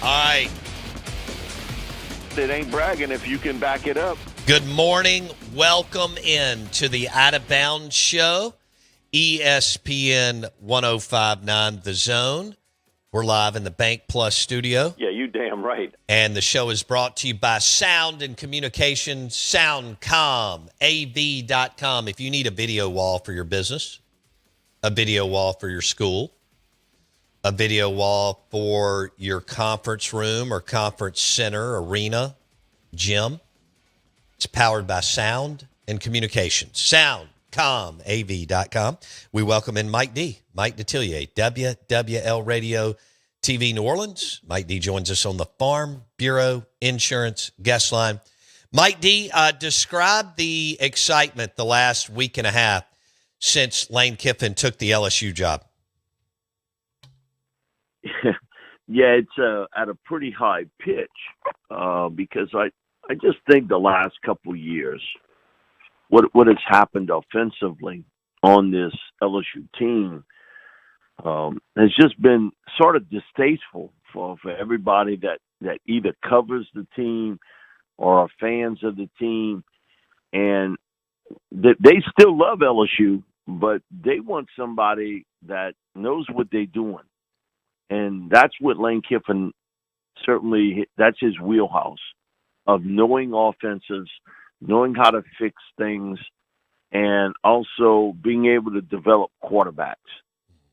All right. It ain't bragging if you can back it up. Good morning. Welcome in to the Out of Bounds Show, ESPN 1059 The Zone. We're live in the Bank Plus studio. Yeah, you damn right. And the show is brought to you by Sound and Communication, SoundcomAV.com. If you need a video wall for your business, a video wall for your school, a video wall for your conference room or conference center, arena, gym, it's powered by Sound and Communication, SoundcomAV.com. We welcome in Mike Detillier, WWL Radio TV New Orleans. Mike D joins us on the Farm Bureau Insurance guest line. Mike D, describe the excitement the last week and a half since Lane Kiffin took the LSU job. Yeah, it's at a pretty high pitch because I just think the last couple of years, what has happened offensively on this LSU team has just been sort of distasteful for everybody that either covers the team or are fans of the team. And they still love LSU, but they want somebody that knows what they're doing. And that's what Lane Kiffin, certainly, that's his wheelhouse of knowing offenses, knowing how to fix things, and also being able to develop quarterbacks.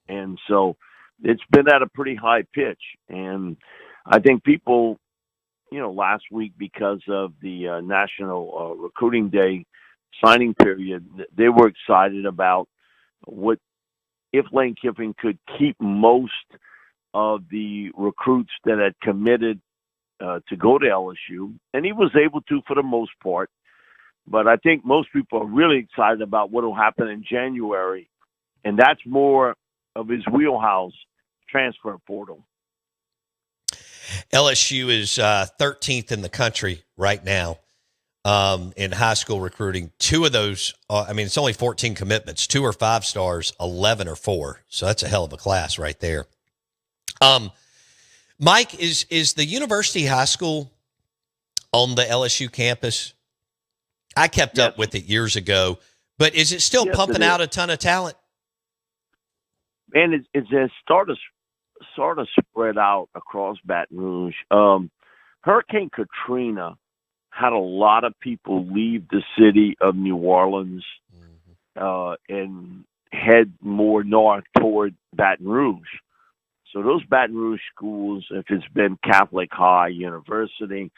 And so it's been at a pretty high pitch. And I think people, last week because of the National Recruiting Day signing period, they were excited about what if Lane Kiffin could keep most of the recruits that had committed to go to LSU, and he was able to for the most part. But I think most people are really excited about what will happen in January, and that's more of his wheelhouse, transfer portal. LSU is 13th in the country right now in high school recruiting. Two of those, it's only 14 commitments. 2 are 5 stars, 11 are 4. So that's a hell of a class right there. Mike, is the University High School on the LSU campus? I kept up with it years ago, but is it still pumping out a ton of talent? And it's sort of spread out across Baton Rouge. Hurricane Katrina had a lot of people leave the city of New Orleans and head more north toward Baton Rouge. So those Baton Rouge schools, if it's been Catholic High University,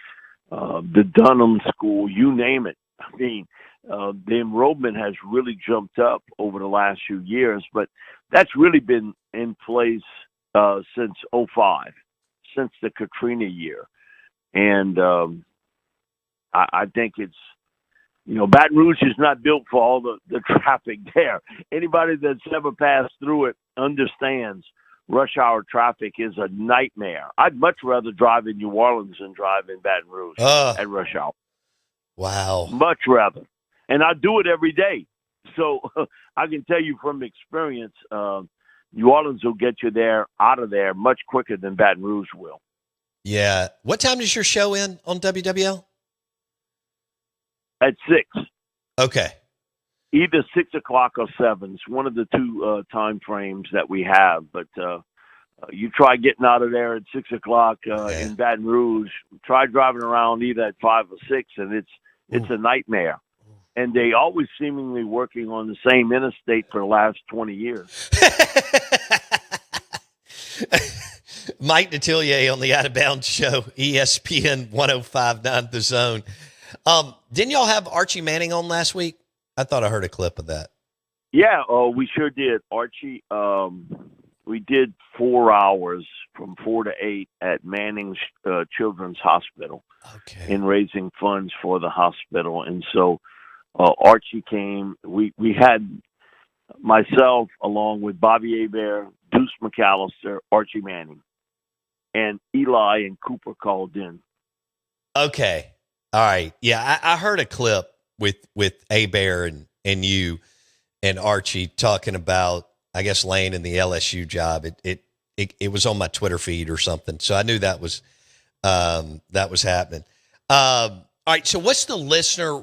the Dunham School, you name it. I mean, the enrollment has really jumped up over the last few years, but that's really been in place since 2005, since the Katrina year. And I think it's, Baton Rouge is not built for all the traffic there. Anybody that's ever passed through it understands rush hour traffic is a nightmare. I'd much rather drive in New Orleans than drive in Baton Rouge at rush hour. Wow. Much rather. And I do it every day. So I can tell you from experience, New Orleans will get you out of there much quicker than Baton Rouge will. Yeah. What time does your show end on WWL? At 6. Okay. Either 6 o'clock or 7. It's one of the two time frames that we have. But you try getting out of there at 6 o'clock in Baton Rouge. Try driving around either at 5 or 6, and it's a nightmare. And they always seemingly working on the same interstate for the last 20 years. Mike Detillier on the Out of Bounds Show, ESPN 1059 The Zone. Didn't y'all have Archie Manning on last week? I thought I heard a clip of that. Yeah, we sure did. Archie, we did 4 hours from 4 to 8 at Manning's Children's Hospital in raising funds for the hospital. And so Archie came. We had myself along with Bobby Hebert, Deuce McAllister, Archie Manning, and Eli and Cooper called in. Okay. All right. Yeah, I heard a clip with Hebert and you and Archie talking about, I guess, Lane and the LSU job. It was on my Twitter feed or something. So I knew that was that was happening. All right. So what's the listener,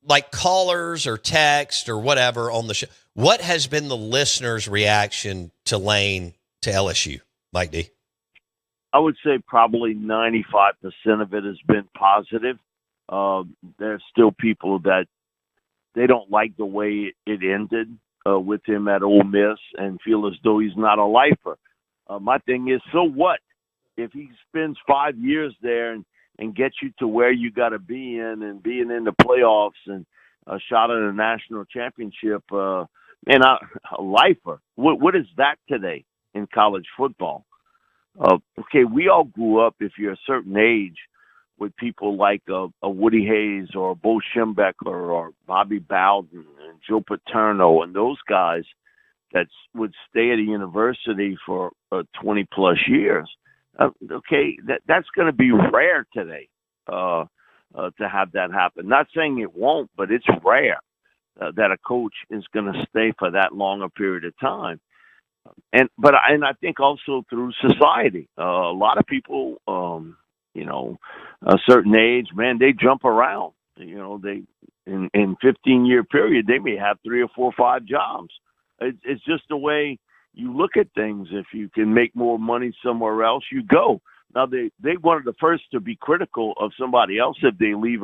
like callers or text or whatever on the show? What has been the listener's reaction to Lane to LSU, Mike D? I would say probably 95% of it has been positive. There's still people that they don't like the way it ended with him at Ole Miss and feel as though he's not a lifer. My thing is, so what? If he spends 5 years there and gets you to where you got to be in and being in the playoffs and a shot at a national championship, a lifer. What is that today in college football? Okay, we all grew up, if you're a certain age, with people like a Woody Hayes or Bo Schembechler or Bobby Bowden and Joe Paterno and those guys that would stay at a university for 20-plus years. Okay, that's going to be rare today to have that happen. Not saying it won't, but it's rare that a coach is going to stay for that long a period of time. And I think also through society, a lot of people, a certain age, man, they jump around. They in 15-year period, they may have 3 or 4 or 5 jobs. It's just the way you look at things. If you can make more money somewhere else, you go. Now, they wanted the first to be critical of somebody else if they leave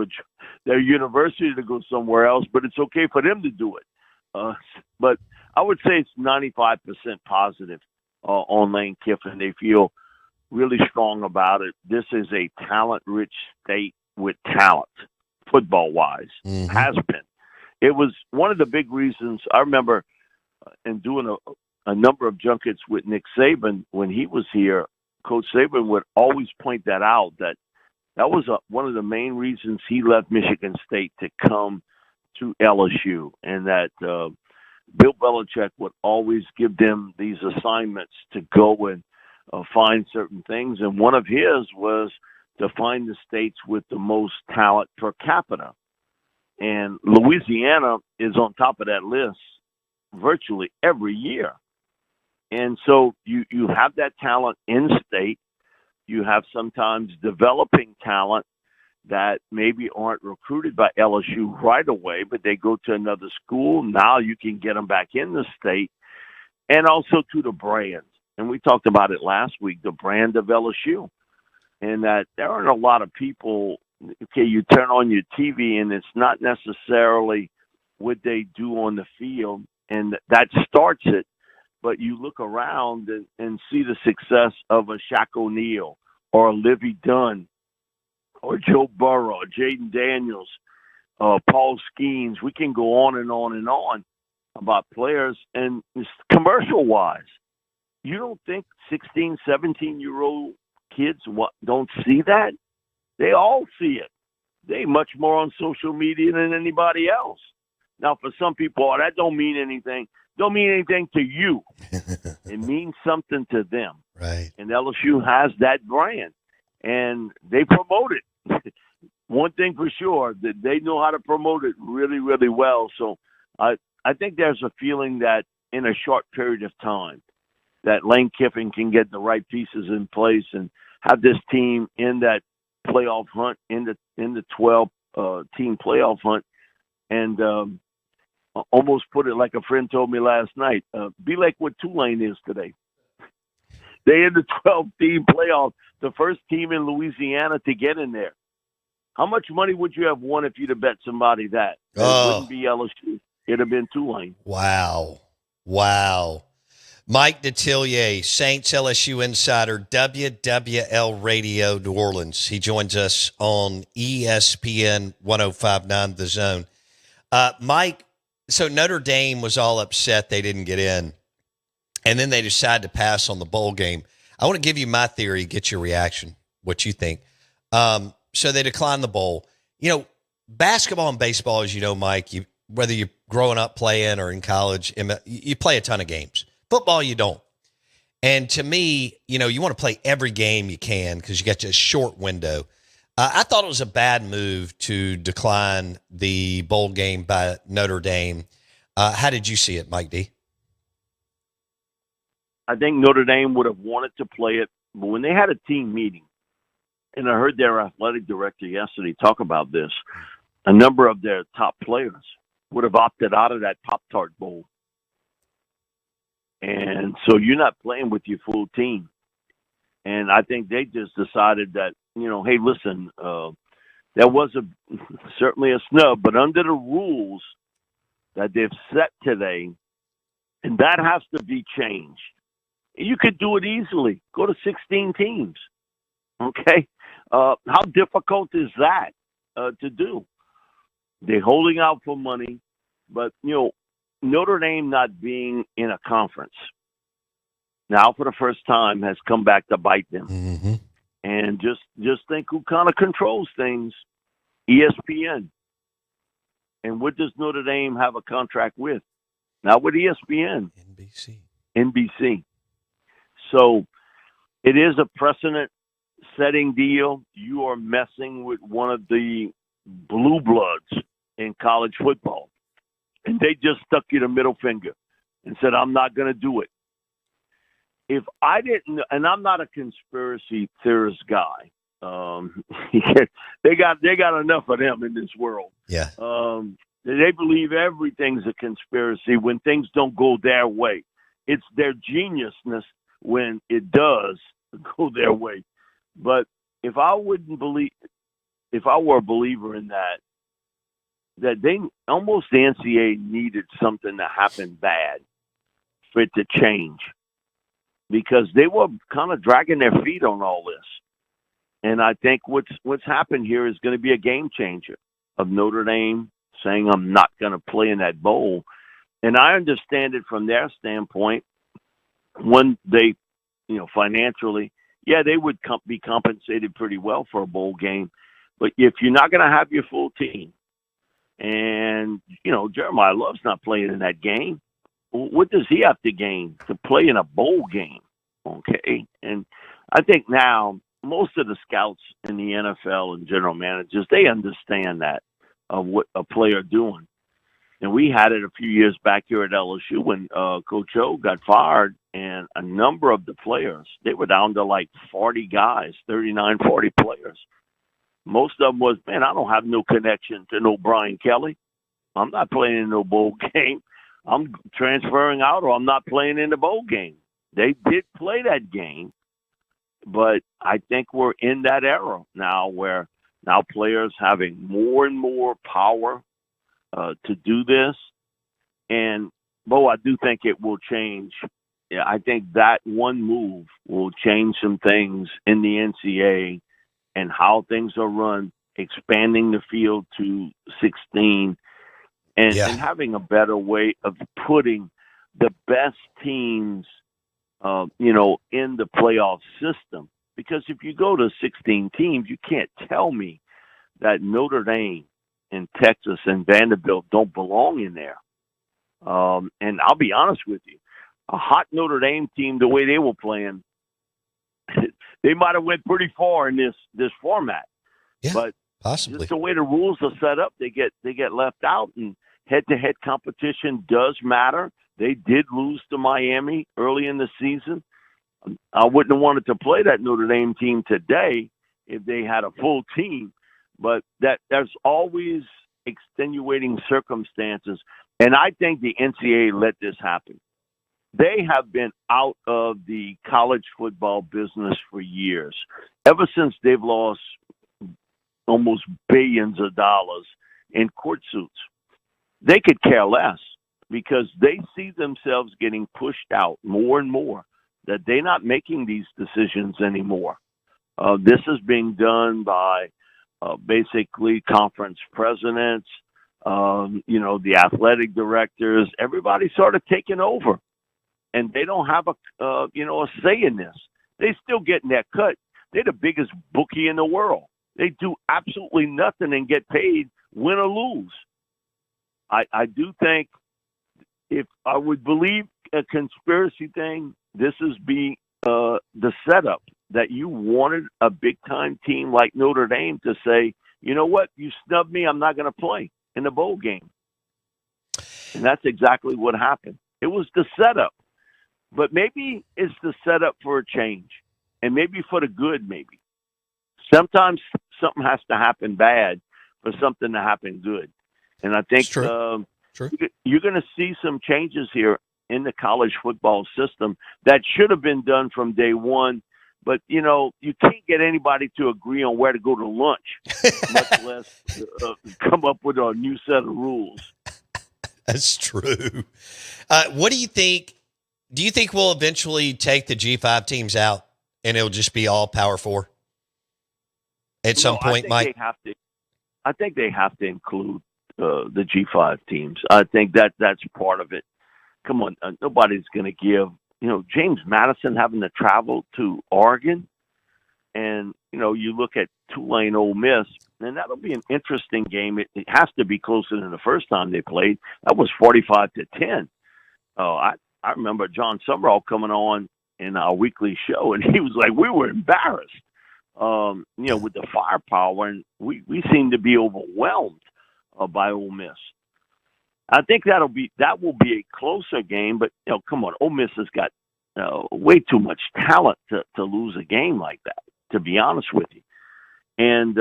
their university to go somewhere else, but it's okay for them to do it. But I would say it's 95% positive on Lane Kiffin. They feel really strong about it. This is a talent-rich state with talent, football-wise, has been. It was one of the big reasons. I remember in doing a number of junkets with Nick Saban when he was here. Coach Saban would always point that out, that was one of the main reasons he left Michigan State to come to LSU, and that Bill Belichick would always give them these assignments to go and find certain things. And one of his was to find the states with the most talent per capita. And Louisiana is on top of that list virtually every year. And so you have that talent in state. You have sometimes developing talent that maybe aren't recruited by LSU right away, but they go to another school. Now you can get them back in the state, and also to the brand. And we talked about it last week, the brand of LSU, and that there aren't a lot of people. Okay, you turn on your TV and it's not necessarily what they do on the field, and that starts it. But you look around and see the success of a Shaq O'Neal or a Livy Dunn or Joe Burrow, or Jaden Daniels, Paul Skeens. We can go on and on and on about players. And commercial-wise, you don't think 16, 17-year-old kids don't see that? They all see it. They much more on social media than anybody else. Now, for some people, that don't mean anything. Don't mean anything to you. It means something to them. Right. And LSU has that brand, and they promote it. One thing for sure, that they know how to promote it really, really well. So I think there's a feeling that in a short period of time that Lane Kiffin can get the right pieces in place and have this team in that playoff hunt, in the 12 team playoff hunt, and almost put it like a friend told me last night, be like what Tulane is today. They in the 12-team playoff, the first team in Louisiana to get in there. How much money would you have won if you'd have bet somebody that? It wouldn't be LSU. It'd have been Tulane. Wow. Mike Detillier, Saints LSU Insider, WWL Radio New Orleans. He joins us on ESPN 105.9 The Zone. Mike, so Notre Dame was all upset they didn't get in, and then they decided to pass on the bowl game. I want to give you my theory, get your reaction, what you think. So they declined the bowl. Basketball and baseball, as you know, Mike, whether you're growing up playing or in college, you play a ton of games. Football, you don't. And to me, you want to play every game you can because you got a short window. I thought it was a bad move to decline the bowl game by Notre Dame. How did you see it, Mike D? I think Notre Dame would have wanted to play it, but when they had a team meeting and I heard their athletic director yesterday talk about this. A number of their top players would have opted out of that Pop-Tart Bowl. And so you're not playing with your full team. And I think they just decided that, hey, listen, there was certainly a snub, but under the rules that they've set today, and that has to be changed. You could do it easily. Go to 16 teams. Okay? How difficult is that to do? They're holding out for money, but, Notre Dame not being in a conference now for the first time has come back to bite them. Mm-hmm. And just think who kind of controls things. ESPN. And what does Notre Dame have a contract with? Not with ESPN. NBC. So it is a precedent-setting deal. You are messing with one of the blue bloods in college football. And they just stuck you the middle finger and said, I'm not going to do it. If I didn't, and I'm not a conspiracy theorist guy, they got enough of them in this world. Yeah. They believe everything's a conspiracy when things don't go their way. It's their geniusness when it does go their way. But if I were a believer in that they almost the NCAA needed something to happen bad for it to change, because they were kind of dragging their feet on all this. And I think what's happened here is going to be a game changer of Notre Dame saying, I'm not going to play in that bowl. And I understand it from their standpoint when they, financially, yeah, they would be compensated pretty well for a bowl game. But if you're not going to have your full team, and, Jeremiah Love's not playing in that game, what does he have to gain to play in a bowl game? Okay. And I think now most of the scouts in the NFL and general managers, they understand that of what a player doing. And we had it a few years back here at LSU when Coach O got fired, and a number of the players, they were down to like 40 guys, 39, 40 players. Most of them was, man, I don't have no connection to no Brian Kelly. I'm not playing in no bowl game. I'm transferring out, or I'm not playing in the bowl game. They did play that game, but I think we're in that era now where now players having more and more power to do this. And, Bo, I do think it will change. Yeah, I think that one move will change some things in the NCAA and how things are run, expanding the field to 16 and having a better way of putting the best teams, in the playoff system. Because if you go to 16 teams, you can't tell me that Notre Dame and Texas and Vanderbilt don't belong in there. And I'll be honest with you, a hot Notre Dame team, the way they were playing, they might have went pretty far in this format. Yeah, but possibly. Just the way the rules are set up, they get left out, and head-to-head competition does matter. They did lose to Miami early in the season. I wouldn't have wanted to play that Notre Dame team today if they had a full team, but there's always extenuating circumstances, and I think the NCAA let this happen. They have been out of the college football business for years, ever since they've lost almost billions of dollars in court suits. They could care less because they see themselves getting pushed out more and more, that they're not making these decisions anymore. This is being done by basically conference presidents, the athletic directors, everybody sort of taking over. And they don't have a say in this. They still getting their cut. They're the biggest bookie in the world. They do absolutely nothing and get paid, win or lose. I do think if I would believe a conspiracy thing, this is the setup that you wanted a big-time team like Notre Dame to say, you know what, you snubbed me, I'm not going to play in the bowl game. And that's exactly what happened. It was the setup. But maybe it's the setup for a change, and maybe for the good, maybe. Sometimes something has to happen bad for something to happen good. And I think True. you're going to see some changes here in the college football system that should have been done from day one. But, you can't get anybody to agree on where to go to lunch, much less come up with a new set of rules. That's true. What do you think? Do you think we'll eventually take the G5 teams out and it'll just be all Power 4 at some point, Mike? I think they have to include the G5 teams. I think that's part of it. Come on, nobody's going to give James Madison having to travel to Oregon, and you look at Tulane Ole Miss, and that'll be an interesting game. It has to be closer than the first time they played. That was 45-10. Oh, I remember John Summerall coming on in our weekly show, and he was like, we were embarrassed, with the firepower, and we seemed to be overwhelmed by Ole Miss. I think that will be a closer game, but come on, Ole Miss has got way too much talent to lose a game like that, to be honest with you. And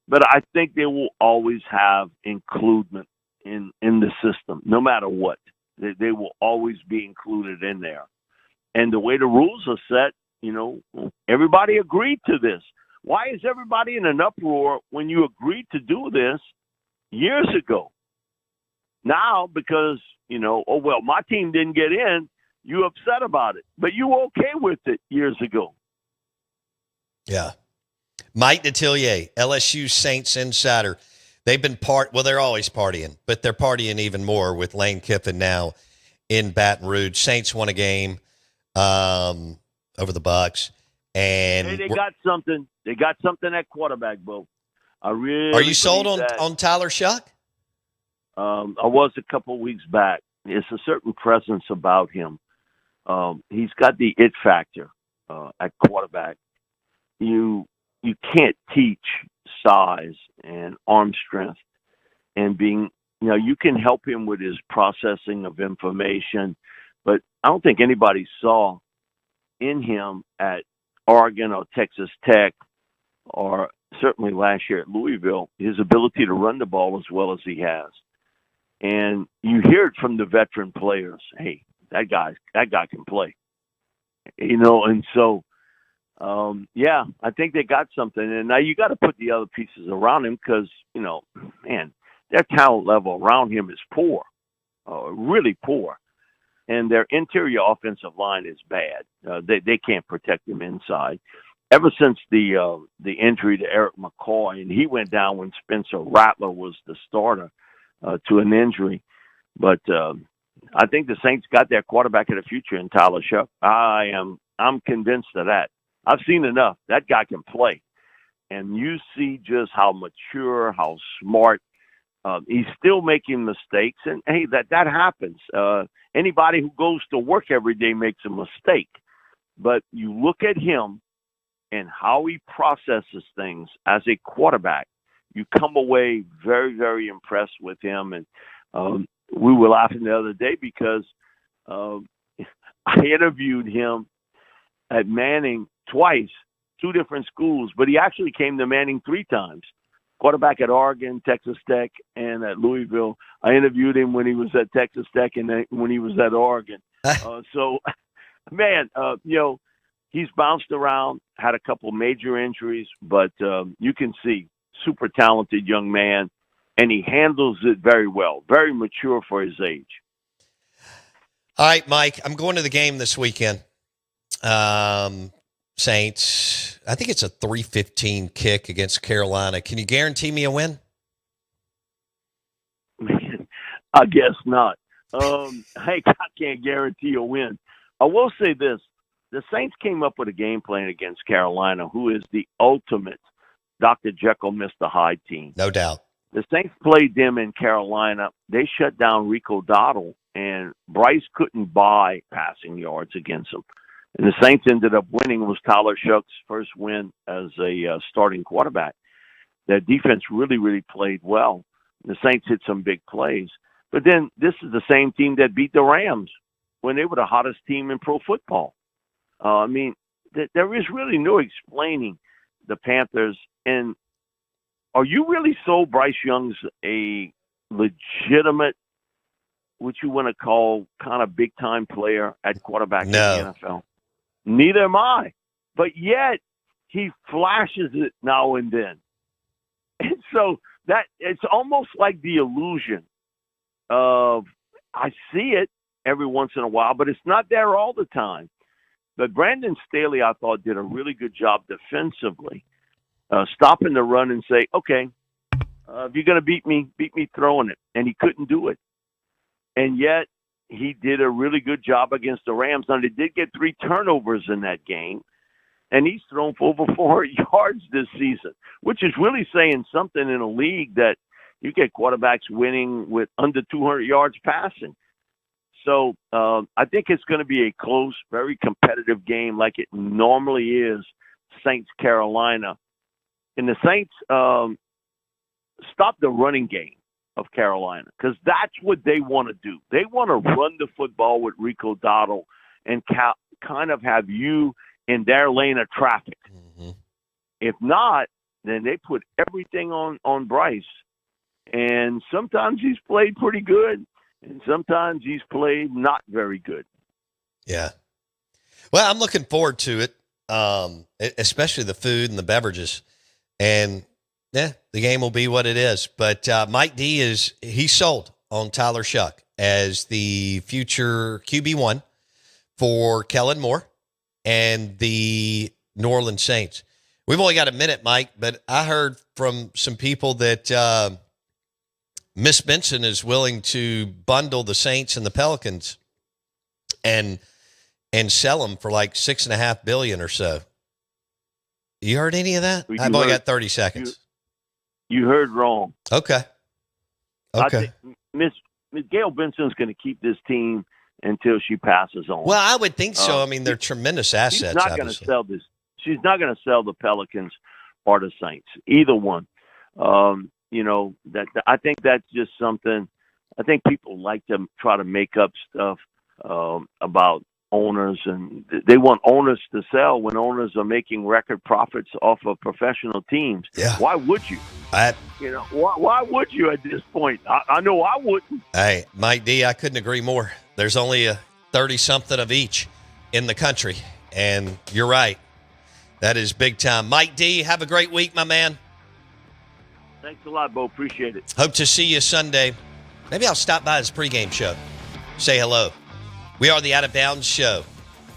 but I think they will always have inclusion in the system, no matter what. They will always be included in there. And the way the rules are set, everybody agreed to this. Why is everybody in an uproar when you agreed to do this years ago? Now, because, my team didn't get in, you upset about it. But you were okay with it years ago. Yeah. Mike Detillier, LSU Saints insider. They've been they're always partying, but they're partying even more with Lane Kiffin now in Baton Rouge. Saints won a game over the Bucks. And hey, they got something. They got something at quarterback, Bo. Are you sold on Tyler Shuck? I was a couple weeks back. It's a certain presence about him. He's got the it factor at quarterback. You can't teach size and arm strength and being, you can help him with his processing of information, but I don't think anybody saw in him at Oregon or Texas Tech or certainly last year at Louisville his ability to run the ball as well as he has. And you hear it from the veteran players. Hey, that guy can play. And so, I think they got something. And now you got to put the other pieces around him because, their talent level around him is poor, really poor. And their interior offensive line is bad. They can't protect him inside. Ever since the injury to Eric McCoy, and he went down when Spencer Rattler was the starter, to an injury. But I think the Saints got their quarterback of the future in Tyler Shuck. I'm convinced of that. I've seen enough. That guy can play. And you see just how mature, how smart. He's still making mistakes. And, hey, that happens. Anybody who goes to work every day makes a mistake. But you look at him and how he processes things as a quarterback, you come away very, very impressed with him. And we were laughing the other day because I interviewed him at Manning twice, two different schools, but he actually came to Manning 3 times. Quarterback at Oregon, Texas Tech, and at Louisville. I interviewed him when he was at Texas Tech and then when he was at Oregon. He's bounced around, had a couple major injuries, but you can see super talented young man, and he handles it very well, very mature for his age. All right, Mike, I'm going to the game this weekend. Saints, I think it's a 3:15 kick against Carolina. Can you guarantee me a win? I guess not. I can't guarantee a win. I will say this. The Saints came up with a game plan against Carolina, who is the ultimate Dr. Jekyll, Mr. Hyde team. No doubt. The Saints played them in Carolina. They shut down Rico Dowdle, and Bryce couldn't buy passing yards against them. And the Saints ended up winning. It was Tyler Shuck's first win as a starting quarterback. Their defense really, really played well. The Saints hit some big plays. But then this is the same team that beat the Rams when they were the hottest team in pro football. There is really no explaining the Panthers. And are you really sold Bryce Young's a legitimate, what you want to call kind of big-time player at quarterback in the NFL? Neither am I. But yet, he flashes it now and then. And so that it's almost like the illusion of I see it every once in a while, but it's not there all the time. But Brandon Staley, I thought, did a really good job defensively, stopping the run and say, okay, if you're going to beat me throwing it. And he couldn't do it. And yet he did a really good job against the Rams. Now, they did get 3 turnovers in that game, and he's thrown for over 400 yards this season, which is really saying something in a league that you get quarterbacks winning with under 200 yards passing. So I think it's going to be a close, very competitive game like it normally is, Saints-Carolina. And the Saints stop the running game of Carolina because that's what they want to do. They want to run the football with Rico Dowdle and kind of have you in their lane of traffic. Mm-hmm. If not, then they put everything on Bryce. And sometimes he's played pretty good, and sometimes he's played not very good. Yeah. Well, I'm looking forward to it, especially the food and the beverages. And, the game will be what it is. But Mike D he's sold on Tyler Shuck as the future QB1 for Kellen Moore and the New Orleans Saints. We've only got a minute, Mike, but I heard from some people that Miss Benson is willing to bundle the Saints and the Pelicans and sell them for like $6.5 billion or so. You heard any of that? I've only got 30 seconds. You heard wrong. Okay. I think Miss Gail Benson's going to keep this team until she passes on. Well, I would think so. I mean, they're tremendous assets. She's not going to sell this. She's not going to sell the Pelicans or the Saints, either one. That I think that's just something. I think people like to try to make up stuff about owners, and they want owners to sell when owners are making record profits off of professional teams. Yeah. Why would you? Why would you at this point? I know I wouldn't. Hey, Mike D, I couldn't agree more. There's only a 30-something of each in the country, and you're right. That is big time. Mike D, have a great week, my man. Thanks a lot, Bo. Appreciate it. Hope to see you Sunday. Maybe I'll stop by this pregame show. Say hello. We are the Out of Bounds Show.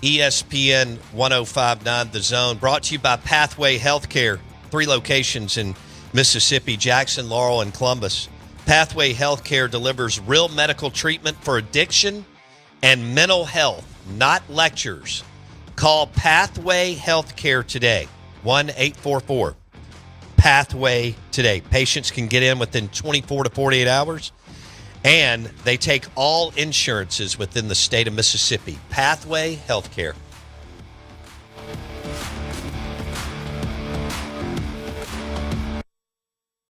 ESPN 105.9 The Zone. Brought to you by Pathway Healthcare. 3 locations in Mississippi, Jackson, Laurel, and Columbus. Pathway Healthcare delivers real medical treatment for addiction and mental health, not lectures. Call Pathway Healthcare today. 1-844-PATHWAY today. Patients can get in within 24 to 48 hours. And they take all insurances within the state of Mississippi. Pathway Healthcare.